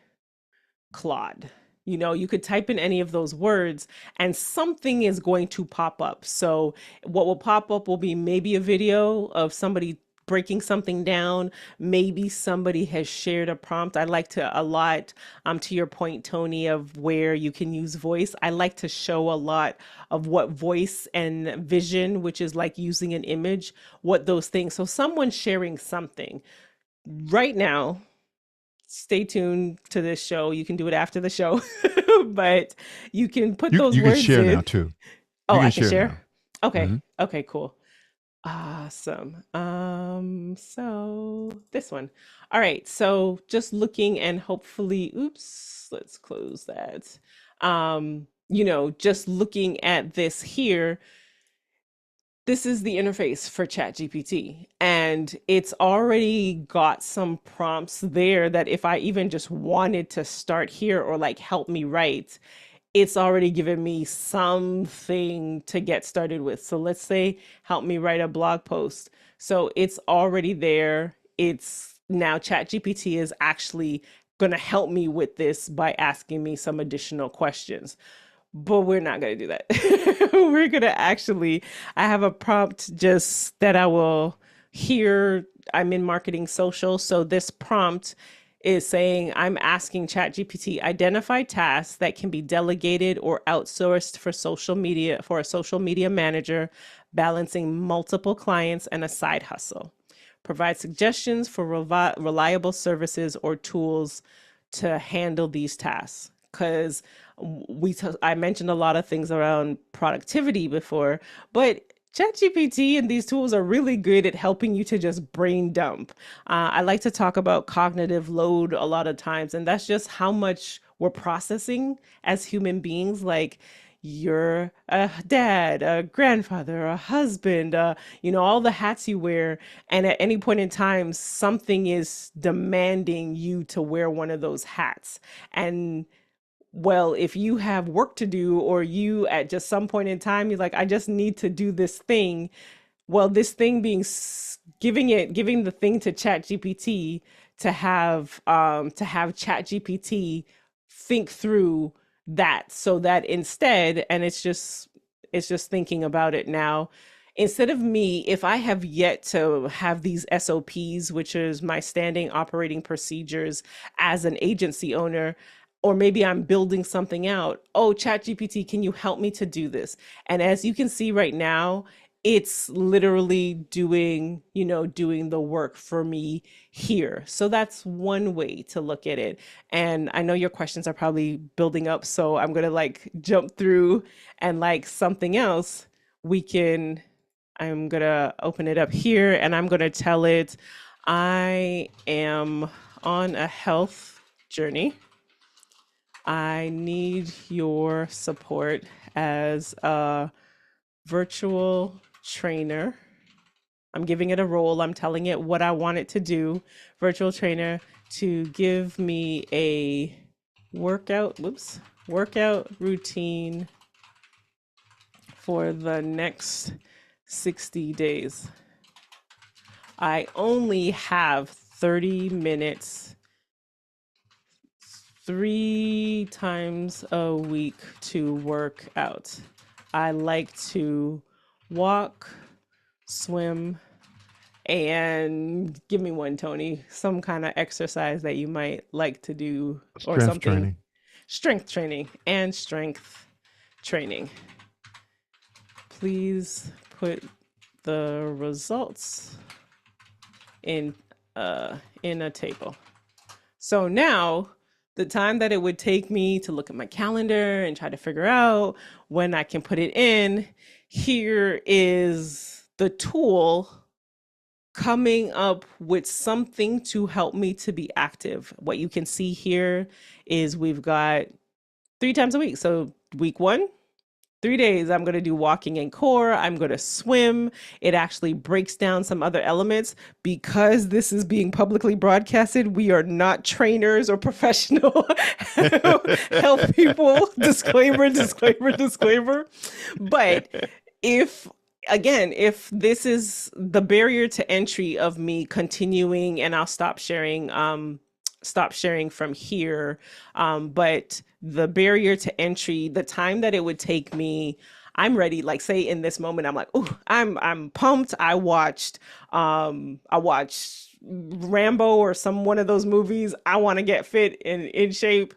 Claude. You know, you could type in any of those words and something is going to pop up. So, what will pop up will be maybe a video of somebody breaking something down. Maybe somebody has shared a prompt. I like to a lot, to your point, Tony, of where you can use voice. I like to show a lot of what voice and vision, which is like using an image, what those things. So, someone sharing something right now, stay tuned to this show. You can do it after the show, but you can put those You can words share now in. too. Oh, You I can can share share? now. Okay. Hmm. Okay, cool. Awesome. So this one. All right. So just looking and hopefully, oops, let's close that. Just looking at this here, this is the interface for ChatGPT, and it's already got some prompts there that if I even just wanted to start here or like help me write, it's already given me something to get started with. So let's say help me write a blog post. So it's already there. It's now ChatGPT is actually going to help me with this by asking me some additional questions, but we're not going to do that. We're going to actually, I have a prompt just that I will hear. I'm in marketing social. So this prompt is saying, I'm asking ChatGPT, identify tasks that can be delegated or outsourced for social media, for a social media manager, balancing multiple clients and a side hustle. Provide suggestions for reliable services or tools to handle these tasks. Because I mentioned a lot of things around productivity before, but ChatGPT and these tools are really good at helping you to just brain dump. I like to talk about cognitive load a lot of times, and that's just how much we're processing as human beings. Like, you're a dad, a grandfather, a husband, all the hats you wear. And at any point in time, something is demanding you to wear one of those hats. And well, if you have work to do, or you at just some point in time, you're like, I just need to do this thing. Well, this thing being giving the thing to Chat GPT to have Chat GPT think through that, so that instead, and it's just thinking about it now, instead of me, if I have yet to have these SOPs, which is my standing operating procedures as an agency owner, or maybe I'm building something out. Oh, ChatGPT, can you help me to do this? And as you can see right now, it's literally doing the work for me here. So that's one way to look at it. And I know your questions are probably building up, so I'm going to like jump through, and like something else we can I'm going to open it up here, and I'm going to tell it I am on a health journey. I need your support as a virtual trainer. I'm giving it a role. I'm telling it what I want it to do. Virtual trainer, to give me a workout routine for the next 60 days. I only have 30 minutes 3 times a week to work out. I like to walk, swim, And give me one, Tony, some kind of exercise that you might like to do or Strength something. training. Strength training and strength training. Please put the results in in a table. So now the time that it would take me to look at my calendar and try to figure out when I can put it in, here is the tool coming up with something to help me to be active. What you can see here is we've got 3 times a week. So week 1, 3 days, I'm going to do walking and core. I'm going to swim. It actually breaks down some other elements because this is being publicly broadcasted. We are not trainers or professional health people. Disclaimer, disclaimer, disclaimer. But if if this is the barrier to entry of me continuing, and I'll stop sharing from here, but the barrier to entry, the time that it would take me, I'm ready. Like, say in this moment, I'm like, oh, I'm pumped. I watched Rambo or some one of those movies. I want to get fit and in shape.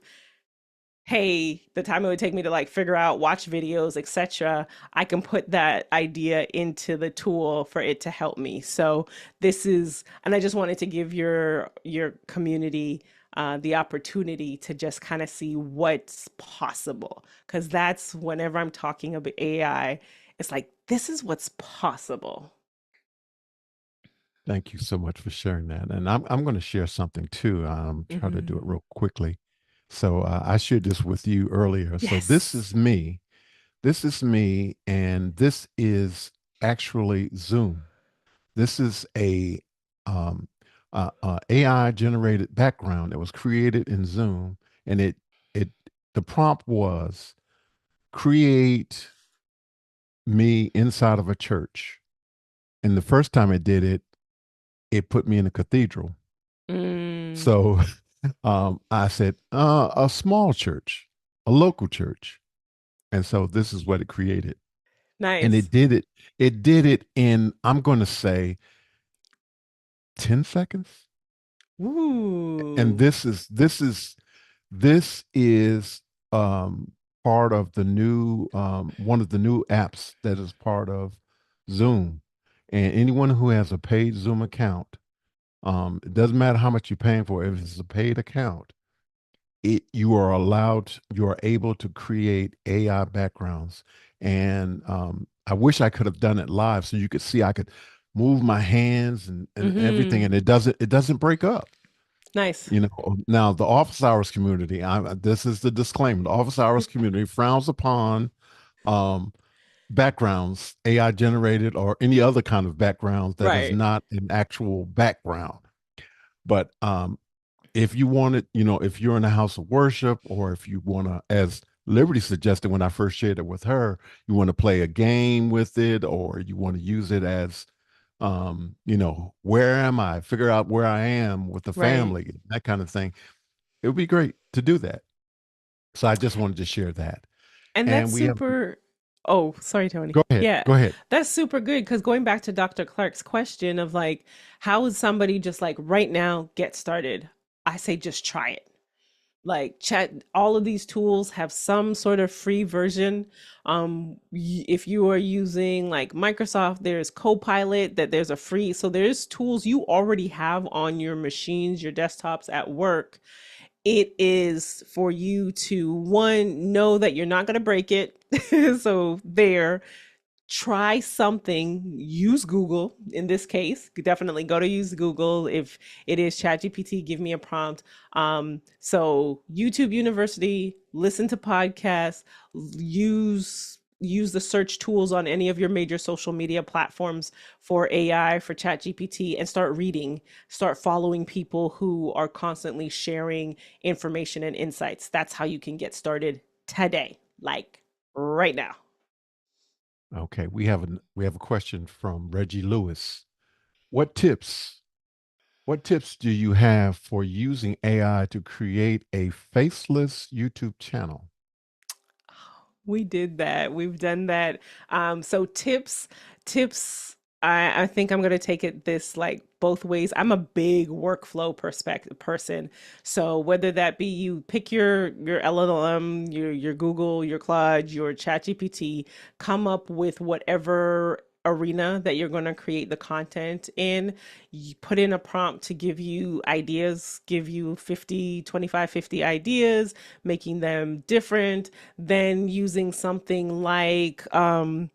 Hey, the time it would take me to like figure out, watch videos, etc., I can put that idea into the tool for it to help me. So this is, and I just wanted to give your community the opportunity to just kind of see what's possible, because that's whenever I'm talking about AI, it's like this is what's possible. Thank you so much for sharing that. And I'm going to share something too. Try to do Hmm. it real quickly. So I shared this with you earlier. So this Yes. is me. This is me, and this is actually Zoom. This is a AI generated background that was created in Zoom, and it the prompt was create me inside of a church. And the first time it did it, it put me in a cathedral. Mm, So I said, a small church, a local church. And so this is what it created. And nice. it did it in, I'm going to say, 10 seconds. And Ooh, this is part of the new one of the new apps that is part of Zoom. And anyone who has a paid Zoom account, it doesn't matter how much you're paying for it, if it's a paid account, you are allowed, you are able to create AI backgrounds. And I wish I could have done it live so you could see I could move my hands and everything, mm-hmm. and it doesn't break up. Nice. Now the office hours community, this is the disclaimer: the office hours community frowns upon um, backgrounds, AI generated or any other kind of backgrounds that is Right. not an actual background. But if you want it, if you're in a house of worship, or if you want to, as Liberty suggested when I first shared it with her, you want to play a game with it, or you want to use it as, where am I? Figure out where I am with the Right. family, that kind of thing. It would be great to do that. So I just wanted to share that. And that's And we have, super. Oh, sorry, Tony. go ahead, Yeah, go ahead. that's super good because going back to Dr. Clark's question of like, how would somebody just like right now get started? I say just try it. Like chat, all of these tools have some sort of free version. If you are using like Microsoft, there's Copilot, that there's a free. So there's tools you already have on your machines, your desktops at work. It is for you to one, know that you're not going to break it. So there, try something, use Google in this case. Definitely go to use Google. If it is ChatGPT, give me a prompt. So YouTube University, listen to podcasts, use the search tools on any of your major social media platforms for AI, for ChatGPT, and start reading, start following people who are constantly sharing information and insights. That's how you can get started today, like right now. Okay, we have a question from Reggie Lewis. What tips what tips do you have for using AI to create a faceless YouTube channel? We did that. We've done that. So tips. I think I'm gonna take it this like both ways. I'm a big workflow perspective person. So whether that be you pick your LLM, your Google, your Claude, your ChatGPT, come up with whatever arena that you're going to create the content in. You put in a prompt to give you ideas, give you 50, 25, 50 ideas, making them different, then using something like Canva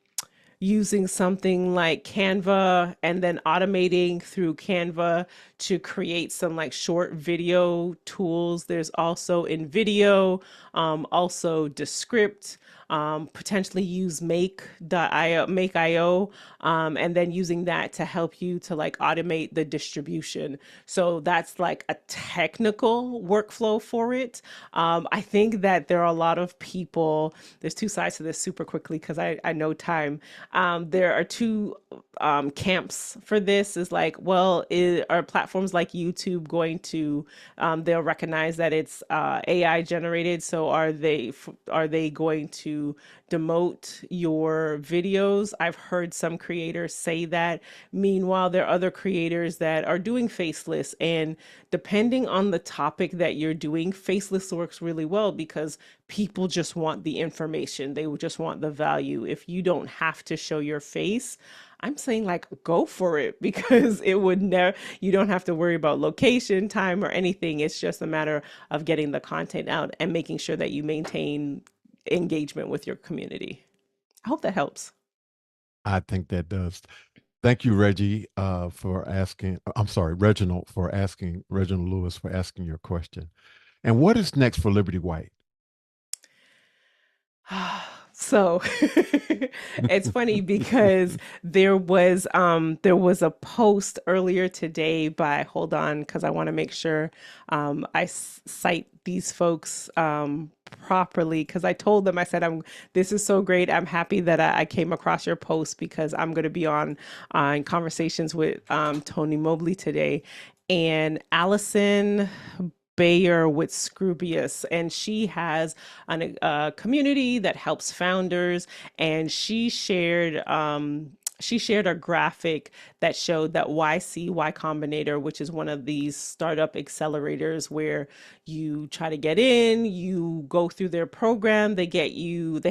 and then automating through Canva to create some like short video tools. There's also in video, also Descript, potentially use Make.io, and then using that to help you to like automate the distribution. So that's like a technical workflow for it. I think that there are a lot of people, there's two sides to this super quickly because I know time. There are two camps for this is like, well, are platforms like YouTube going to, they'll recognize that it's AI generated. So are they going to demote your videos? I've heard some creators say that. Meanwhile, there are other creators that are doing faceless, and depending on the topic that you're doing, faceless works really well because people just want the information. They just want the value. If you don't have to show your face, I'm saying like go for it because it would never, you don't have to worry about location, time, or anything. It's just a matter of getting the content out and making sure that you maintain engagement with your community. I hope that helps. I think that does. Thank you, Reggie, for asking. I'm sorry, Reginald, for asking, Reginald Lewis, for asking your question. And what is next for Liberty White? So it's funny because there was a post earlier today by, hold on because I want to make sure cite these folks properly, because I told them, I said, I'm this is so great. I'm happy that I came across your post because I'm going to be on in conversations with Tony Mobley today. And Allison Bayer with Scrubius, and she has a community that helps founders. And she shared a graphic that showed that YC, Y Combinator, which is one of these startup accelerators where you try to get in, you go through their program, they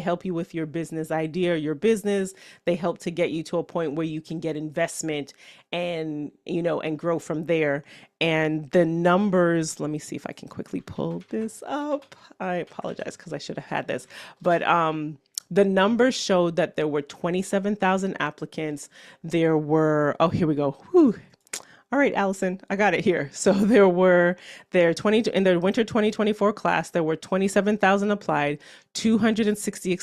help you with your business idea, your business, they help to get you to a point where you can get investment and, and grow from there. And the numbers, let me see if I can quickly pull this up. I apologize because I should have had this. But the numbers showed that there were 27,000 applicants. Oh, here we go. Whew. All right, Allison, I got it here. So in the winter 2024 class, there were 27,000 applied, 260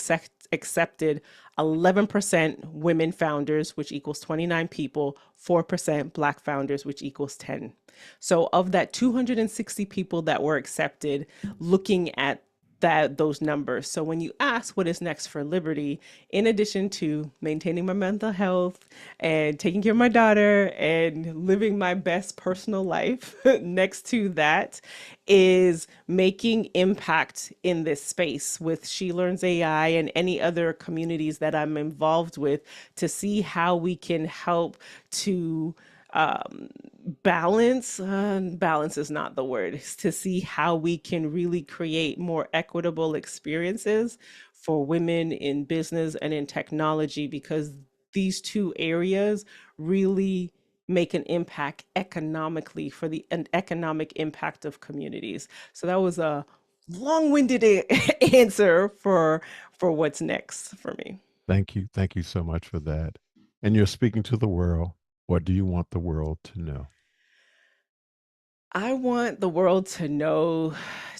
accepted, 11% women founders, which equals 29 people, 4% Black founders, which equals 10. So of that 260 people that were accepted, looking at those numbers. So when you ask what is next for Liberty, in addition to maintaining my mental health and taking care of my daughter and living my best personal life, next to that is making impact in this space with She Learns AI and any other communities that I'm involved with to see how we can help to balance is not the word, is to see how we can really create more equitable experiences for women in business and in technology, because these two areas really make an impact economically for the an economic impact of communities. So that was a long-winded answer for what's next for me. Thank you. Thank you so much for that. And you're speaking to the world. What do you want the world to know? I want the world to know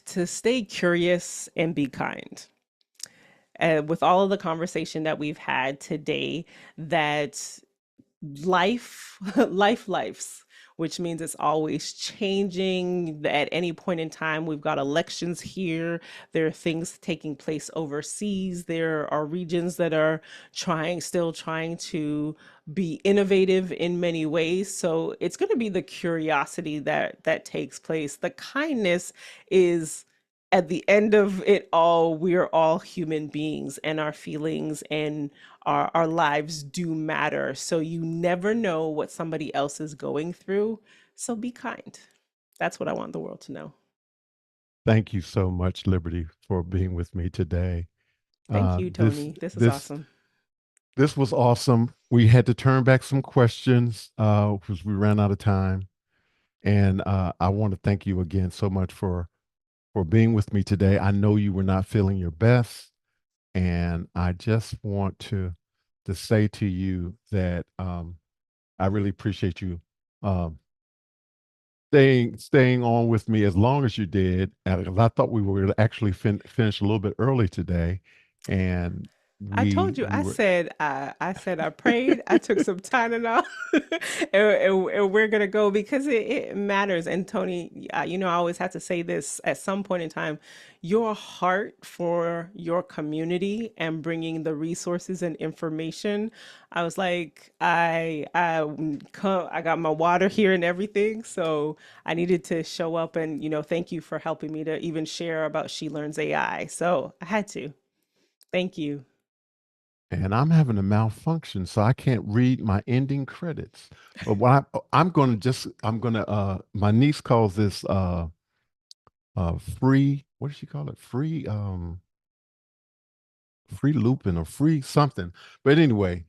to stay curious and be kind. With all of the conversation that we've had today, that lives, which means it's always changing. At any point in time, we've got elections here. There are things taking place overseas. There are regions that are still trying to be innovative in many ways. So it's going to be the curiosity that takes place. The kindness is at the end of it all, we're all human beings and our feelings and our lives do matter. So you never know what somebody else is going through. So be kind. That's what I want the world to know. Thank you so much, Liberty, for being with me today. Thank you, This Tony. This is this awesome. this was awesome. We had to turn back some questions because we ran out of time, and I want to thank you again so much for being with me today. I know you were not feeling your best, and I just want to say to you that I really appreciate you um, staying on with me as long as you did. 'Cause I thought we were gonna actually finish a little bit early today, and I told you, we were. I said I prayed, I took some Tylenol, and we're gonna go because it matters. And Tony, you know, I always have to say this at some point in time, your heart for your community and bringing the resources and information. I was like, I got my water here and everything, so I needed to show up and, you know, thank you for helping me to even share about She Learns AI. So I had to. Thank you. And I'm having a malfunction, so I can't read my ending credits. But what I'm going to I'm going to, my niece calls this free, what does she call it? Free looping or free something. But anyway,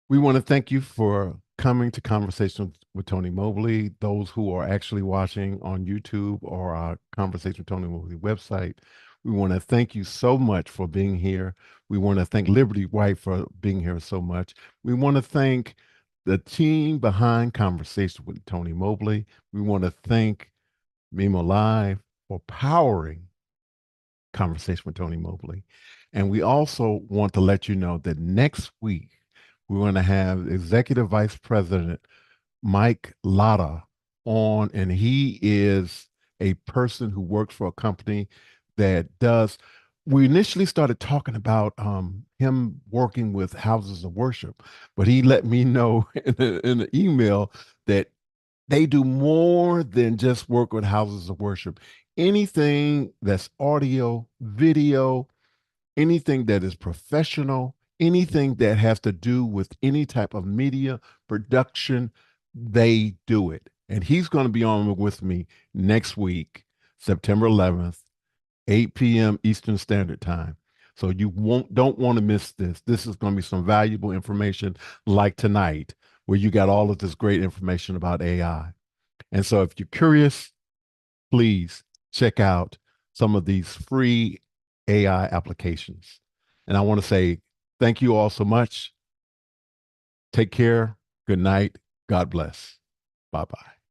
we want to thank you for coming to Conversation with Tony Mobley. Those who are actually watching on YouTube or our Conversation with Tony Mobley website, we want to thank you so much for being here. We want to thank Liberty White for being here so much. We want to thank the team behind Conversation with Tony Mobley. We want to thank Mimo Live for powering Conversation with Tony Mobley. And we also want to let you know that next week, we're going to have Executive Vice President Mike Latta on, and he is a person who works for a company that does. We initially started talking about him working with houses of worship, but he let me know in the email that they do more than just work with houses of worship. Anything that's audio, video, anything that is professional, anything that has to do with any type of media production, they do it. And he's going to be on with me next week, September 11th, 8 p.m. Eastern Standard Time. So you don't want to miss this. This is going to be some valuable information like tonight, where you got all of this great information about AI. And so if you're curious, please check out some of these free AI applications. And I want to say thank you all so much. Take care. Good night. God bless. Bye bye.